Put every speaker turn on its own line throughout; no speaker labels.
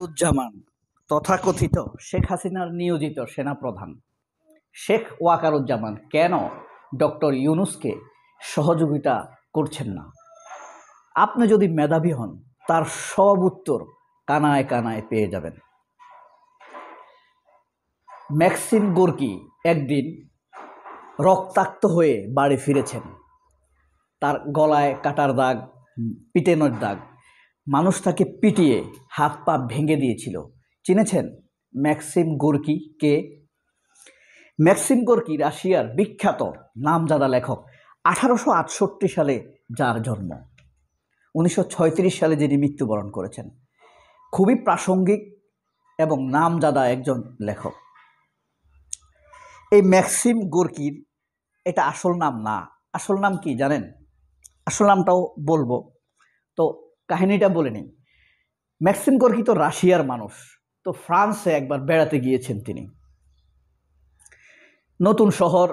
উজ্জামান তথাকথিত শেখ হাসিনার নিয়োজিত সেনাপ্রধান শেখ ওয়াকারুজ্জামান কেন ডক্টর ইউনূসকে সহযোগিতা করছেন না? আপনি যদি মেধাবী হন তার সব উত্তর কানায় কানায় পেয়ে যাবেন। ম্যাক্সিম গোর্কি একদিন রক্তাক্ত হয়ে বাড়ি ফিরেছেন। তার গলায় কাটার দাগ, পিটানোর দাগ। মানুষ তাকে পিটিয়ে হাত পা ভেঙে দিয়েছিল। চিনেছেন ম্যাক্সিম গোর্কি কে? ম্যাক্সিম গোর্কি রাশিয়ার বিখ্যাত নামজাদা লেখক। 1868 সালে যার জন্ম, 1936 সালে যিনি মৃত্যুবরণ করেছেন। খুবই প্রাসঙ্গিক এবং নামজাদা একজন লেখক। এই ম্যাক্সিম গোর্কির এটা আসল নাম না। আসল নাম কি জানেন? আসল নামটাও বলবো, তো কাহিনীটা বলে নিই। ম্যাক্সিম গোর্কি তো রাশিয়ার মানুষ, তো ফ্রান্সে একবার বেড়াতে গিয়েছেন তিনি। নতুন শহর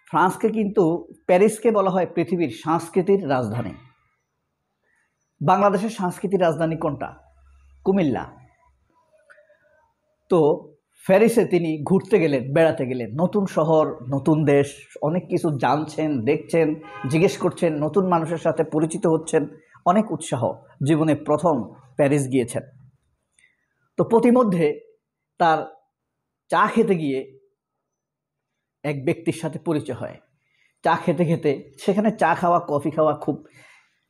ফ্রান্সকে, কিন্তু প্যারিসকে বলা হয় পৃথিবীর সংস্কৃতির রাজধানী। বাংলাদেশের সংস্কৃতির রাজধানী কোনটা? কুমিল্লা। তো প্যারিসে তিনি ঘুরতে গেলেন, বেড়াতে গেলেন। নতুন শহর, নতুন দেশ, অনেক কিছু জানছেন, দেখছেন, জিজ্ঞেস করছেন, নতুন মানুষের সাথে পরিচিত হচ্ছেন, অনেক উৎসাহ। জীবনে প্রথম প্যারিস গিয়েছেন। তো প্রতিমধ্যে তার চা খেতে গিয়ে এক ব্যক্তির সাথে পরিচয় হয়। চা খেতে খেতে সেখানে চা খাওয়া, কফি খাওয়া, খুব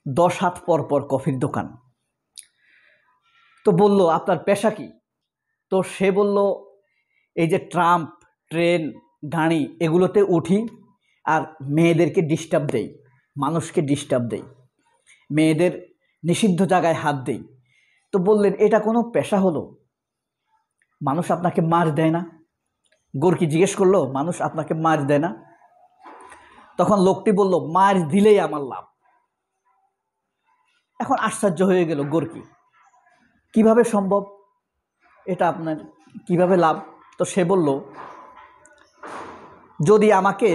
10 হাত পর পর কফির দোকান। তো বলল, আপনার পেশা কি? তো সে বলল, এই যে ট্রাম, ট্রেন, গাড়ি এগুলোতে উঠি আর মেয়েদেরকে ডিস্টার্ব দেই, মানুষকে ডিস্টার্ব দেই, মেয়েদের নিষিদ্ধ জায়গায় হাত দেই। তো বললেন, এটা কোনো পেশা হলো? মানুষ আপনাকে মার দেয় না? গোর্কি জিজ্ঞেস করলো, মানুষ আপনাকে মার দেয় না? তখন লোকটি বলল, মার দিলেই আমার লাভ। এখন আশ্চর্য হয়ে গেল গোর্কি, কিভাবে সম্ভব? এটা আপনার কিভাবে লাভ? তো সে বলল, যদি আমাকে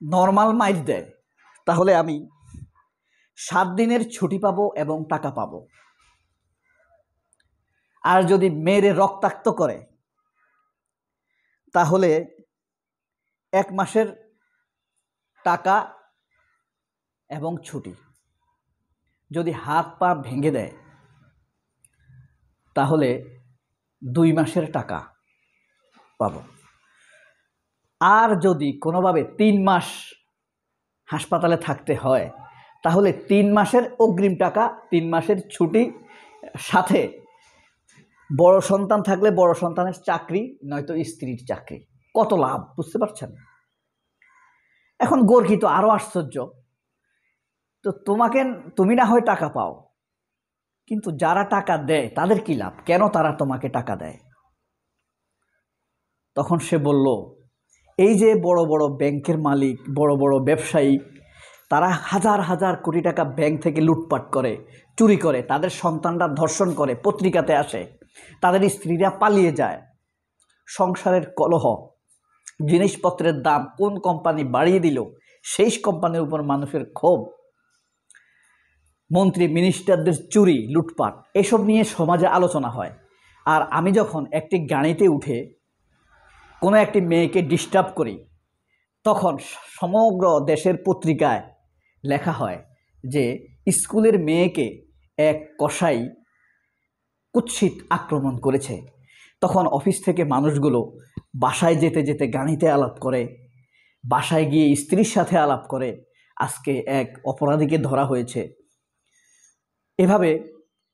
নর্মাল মাইর দেয় তাহলে আমি 7 দিনের ছুটি পাবো এবং টাকা পাবো। আর যদি মেরে রক্তাক্ত করে তাহলে 1 মাসের টাকা এবং ছুটি। যদি হাত পা ভেঙে দেয় তাহলে 2 মাসের টাকা পাবো। আর যদি কোনোভাবে 3 মাস হাসপাতালে থাকতে হয় তাহলে 3 মাসের অগ্রিম টাকা, 3 মাসের ছুটি, সাথে বড় সন্তান থাকলে বড় সন্তানের চাকরি, নয়তো স্ত্রীর চাকরি। কত লাভ, বুঝতে পারছেন? এখন গোর্কি তো আরো আশ্চর্য। তো তুমি না হয় টাকা পাও, কিন্তু যারা টাকা দেয় তাদের কি লাভ? কেন তারা তোমাকে টাকা দেয়? তখন সে বলল, এই যে বড় বড় ব্যাংকের মালিক, বড় বড় ব্যবসায়ী, তারা হাজার হাজার কোটি টাকা ব্যাংক থেকে লুটপাট করে, চুরি করে, তাদের সন্তানরা ধর্ষণ করে, পত্রিকাতে আসে, তাদের স্ত্রীরা পালিয়ে যায়, সংসারের কলহ, জিনিসপত্রের দাম কোন কোম্পানি বাড়িয়ে দিল সেই কোম্পানির উপর মানুষের ক্ষোভ, মন্ত্রী মিনিস্টারদের চুরি, লুটপাট, এসব নিয়ে সমাজে আলোচনা হয়। আর আমি যখন একটি গাড়িতে উঠে কোনো একটি মেয়েকে ডিস্টার্ব করি, তখন সমগ্র দেশের পত্রিকায় লেখা হয় যে স্কুলের মেয়েকে এক কসাই কুৎসিত আক্রমণ করেছে। তখন অফিস থেকে মানুষগুলো বাসায় যেতে যেতে গাড়িতে আলাপ করে, বাসায় গিয়ে স্ত্রীর সাথে আলাপ করে, আজকে এক অপরাধীকে ধরা হয়েছে। এভাবে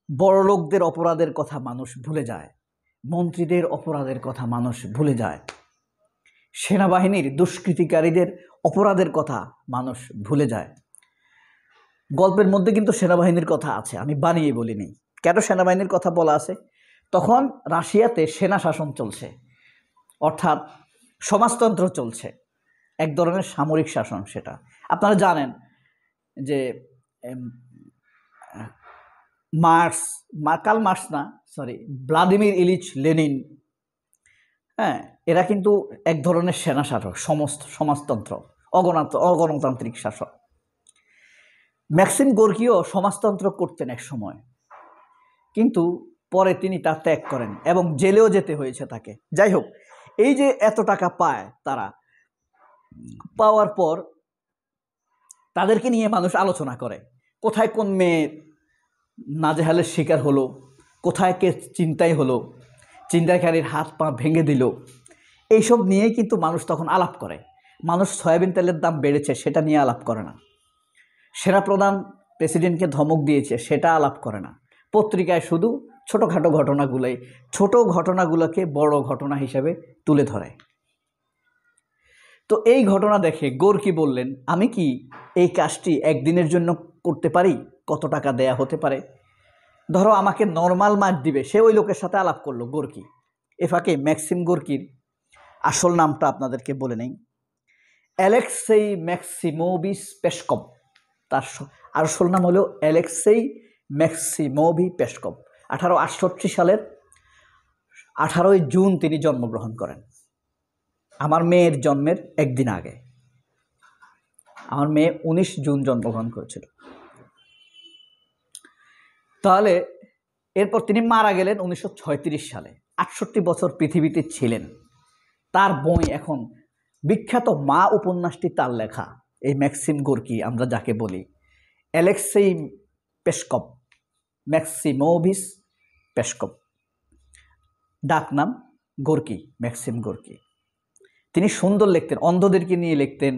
বড়লোকদের অপরাধের কথা মানুষ ভুলে যায়, মন্ত্রীদের অপরাধের কথা মানুষ ভুলে যায়, সেনাবাহিনীর দুষ্কৃতিকারীদের অপরাধের কথা মানুষ ভুলে যায়। গল্পের মধ্যে কিন্তু সেনাবাহিনীর কথা আছে, আমি বানিয়ে বলিনি। কেন সেনাবাহিনীর কথা বলা আছে? তখন রাশিয়াতে সেনা শাসন চলছে, অর্থাৎ সমাজতন্ত্র চলছে, এক ধরনের সামরিক শাসন। সেটা আপনারা জানেন যে ভ্লাদিমির ইলিচ লেনিন, হ্যাঁ, এরা কিন্তু এক ধরনের সেনা শাসক, সমাজতন্ত্র, অগণতান্ত্রিক শাসক। ম্যাক্সিম গোর্কিও সমাজতন্ত্র করতেন এক সময়, কিন্তু পরে তিনি তা ত্যাগ করেন এবং জেলেও যেতে হয়েছে তাকে। যাই হোক, এই যে এত টাকা পায় তারা, পাওয়ার পর তাদেরকে নিয়ে মানুষ আলোচনা করে, কোথায় কোন মেয়ে নাজেহালের শিকার হলো, কোথায় কে চিন্তায় হলো, চিন্তাকারীর হাত পা ভেঙে দিল, এইসব নিয়েই কিন্তু মানুষ তখন আলাপ করে। মানুষ সয়াবিন তেলের দাম বেড়েছে সেটা নিয়ে আলাপ করে না, সেনাপ্রধান প্রেসিডেন্টকে ধমক দিয়েছে সেটা আলাপ করে না। পত্রিকায় শুধু ছোটোখাটো ঘটনাগুলোই, ছোট ঘটনাগুলোকে বড় ঘটনা হিসেবে তুলে ধরে। তো এই ঘটনা দেখে গোর্কি বললেন, আমি কি এই কাজটি একদিনের জন্য করতে পারি? কত টাকা দেয়া হতে পারে? ধরো আমাকে নর্মাল মার্ক দিবে, সে ওই লোকের সাথে আলাপ করলো গোর্কি। এ ফাঁকে ম্যাক্সিম গোর্কির আসল নামটা আপনাদেরকে বলে নেই, অ্যালেক্সেই ম্যাক্সিমোভিচ পেসকভ। তার আসল নাম হলো অ্যালেক্সেই ম্যাক্সিমোভিচ পেসকভ। 1868 সালের 18ই জুন তিনি জন্মগ্রহণ করেন, আমার মেয়ের জন্মের একদিন আগে। আমার মেয়ে 19 জুন জন্মগ্রহণ করেছিল। তাহলে এরপর তিনি মারা গেলেন 1936 সালে। 68 বছর পৃথিবীতে ছিলেন। তার বই এখন বিখ্যাত মা উপন্যাসটি তার লেখা, এই ম্যাক্সিম গোর্কি আমরা যাকে বলি, অ্যালেক্সেই পেসকভ, ম্যাক্সিমোভিচ পেসকভ, ডাক নাম গোর্কি, ম্যাক্সিম গোর্কি। তিনি সুন্দর লিখতেন, অন্ধদেরকে নিয়ে লিখতেন,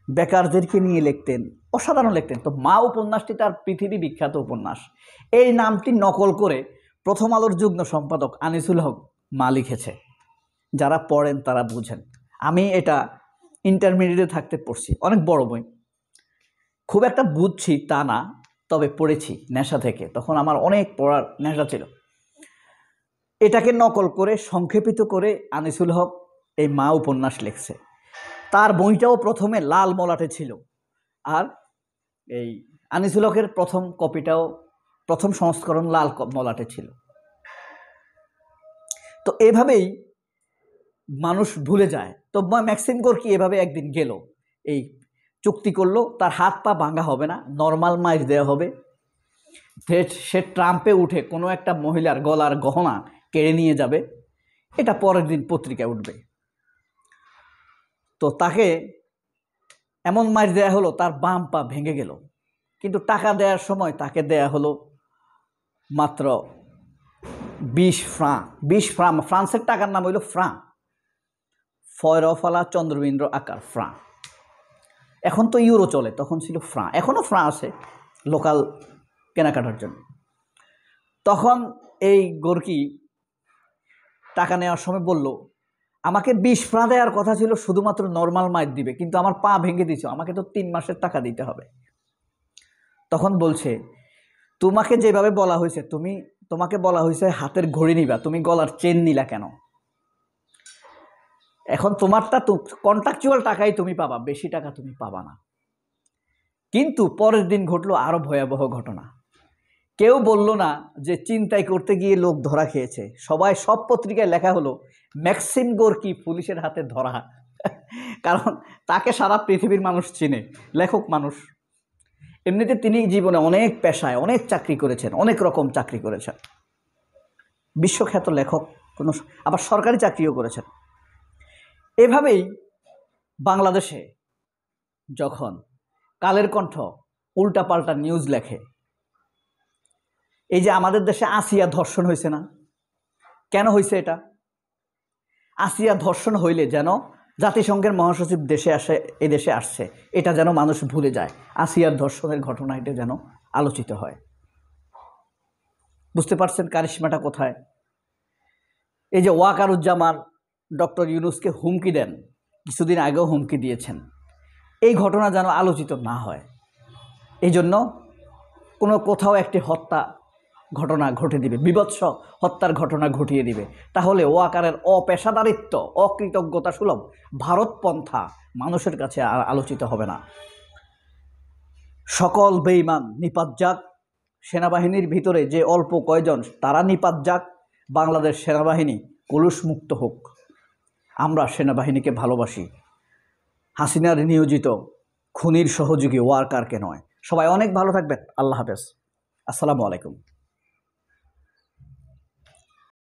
বেকারদেরকে নিয়ে লিখতেন, অসাধারণ লিখতেন। তো মা উপন্যাসটি তার পৃথিবী বিখ্যাত উপন্যাস। এই নামটি নকল করে প্রথম আলোর যুগ্ম সম্পাদক আনিসুল হক মা লিখেছে। যারা পড়েন তারা বুঝেন। আমি এটা ইন্টারমিডিয়েটে থাকতে পড়ছি, অনেক বড় বই, খুব একটা বুঝছি তা না, তবে পড়েছি নেশা থেকে, তখন আমার অনেক পড়ার নেশা ছিল। এটাকে নকল করে সংক্ষেপিত করে আনিসুল হক এই মা উপন্যাস লিখছে। তার বইটাও প্রথমে লাল মলাটে ছিল, আর এই আনিসুল হকের প্রথম কপিটাও, প্রথম সংস্করণ লাল মলাটে ছিল। তো এভাবেই মানুষ ভুলে যায়। তো ম্যাক্সিম গোর্কি এভাবে একদিন গেল, এই চুক্তি করলো, তার হাত পা ভাঙা হবে না, নর্মাল মাইর দেওয়া হবে। সে ট্রাম্পে উঠে কোনো একটা মহিলার গলার গহনা কেড়ে নিয়ে যাবে, এটা পরের দিন পত্রিকায় উঠবে। তো তাকে এমন মাইর দেয়া হলো, তার বাম পা ভেঙে গেল। কিন্তু টাকা দেওয়ার সময় তাকে দেয়া হলো মাত্র 20 ফ্রাঁ। 20 ফ্রাঁ, ফ্রান্সের টাকার নাম হইল ফ্রাঁ, ফয়রফালা চন্দ্রবিন্দু আকার ফ্রাঁ। এখন তো ইউরো চলে, তখন ছিল ফ্রাঁ, এখনও ফ্রাঁ আছে লোকাল কেনাকাটার জন্য। তখন এই গোর্কি টাকা নেওয়ার সময় বলল, আমাকে 20 ফ্রাঁ দেওয়ার কথা ছিল, শুধুমাত্র নর্মাল মাইর দিবে, কিন্তু আমার পা ভেঙে দিয়েছ, আমাকে তো 3 মাসের টাকা দিতে হবে। তখন বলছে, তোমাকে যেভাবে বলা হয়েছে, তোমাকে বলা হয়েছে হাতের ঘড়ি নিবা, তুমি গলার চেন নিলা কেন? এখন তোমারটা তো কন্ট্রাকচুয়াল টাকাই তুমি পাবা, বেশি টাকা তুমি পাবা না। কিন্তু পরের দিন ঘটলো আরো ভয়াবহ ঘটনা। কেউ বলল না যে চিন্তাই করতে গিয়ে লোক ধরা খেয়েছে, সব পত্রিকায় লেখা হলো ম্যাক্সিম গোর্কি পুলিশের হাতে ধরা। কারণ তাকে সারা পৃথিবীর মানুষ চিনে, লেখক মানুষ। এমনিতে তিনি জীবনে অনেক পেশায় অনেক চাকরি করেছেন, অনেক রকম চাকরি করেছেন, বিশ্বখ্যাত লেখক, আবার সরকারি চাকরিও করেছেন। এভাবেই বাংলাদেশে যখন কালের কণ্ঠ উল্টাপাল্টা নিউজ লেখে, এই যে আমাদের দেশে আসিয়া ধর্ষণ হয়েছে না, কেন হয়েছে এটা? আসিয়া ধর্ষণ হইলে যেন জাতিসংঘের মহাসচিব এদেশে আসছে, এটা যেন মানুষ ভুলে যায়। আসিয়ার ধর্ষণের ঘটনা এটা যেন আলোচিত হয়। বুঝতে পারছেন কারিশমাটা কোথায়? এই যে ওয়াকারুজ্জামান ডক্টর ইউনূসকে হুমকি দেন, কিছুদিন আগেও হুমকি দিয়েছেন, এই ঘটনা যেন আলোচিত না হয়। এই জন্য কোথাও একটি হত্যা ঘটনা ঘটে দিবে, বিভৎস হত্যার ঘটনা ঘটিয়ে দিবে, তাহলে ওয়াকারের অপেশাদারিত্ব, অকৃতজ্ঞতা সুলভ ভারতপন্থা মানুষের কাছে আর আলোচিত হবে না। সকল বেঈমান নিপাত যাক, সেনাবাহিনীর ভিতরে যে অল্প কয়জন তারা নিপাত যাক, বাংলাদেশ সেনাবাহিনী কলুষমুক্ত হোক। আমরা সেনাবাহিনীকে ভালোবাসি, হাসিনার নিয়োজিত খুনির সহযোগী ওয়াকারকে নয়। সবাই অনেক ভালো থাকবেন। আল্লাহ হাফেজ। আসসালামু আলাইকুম।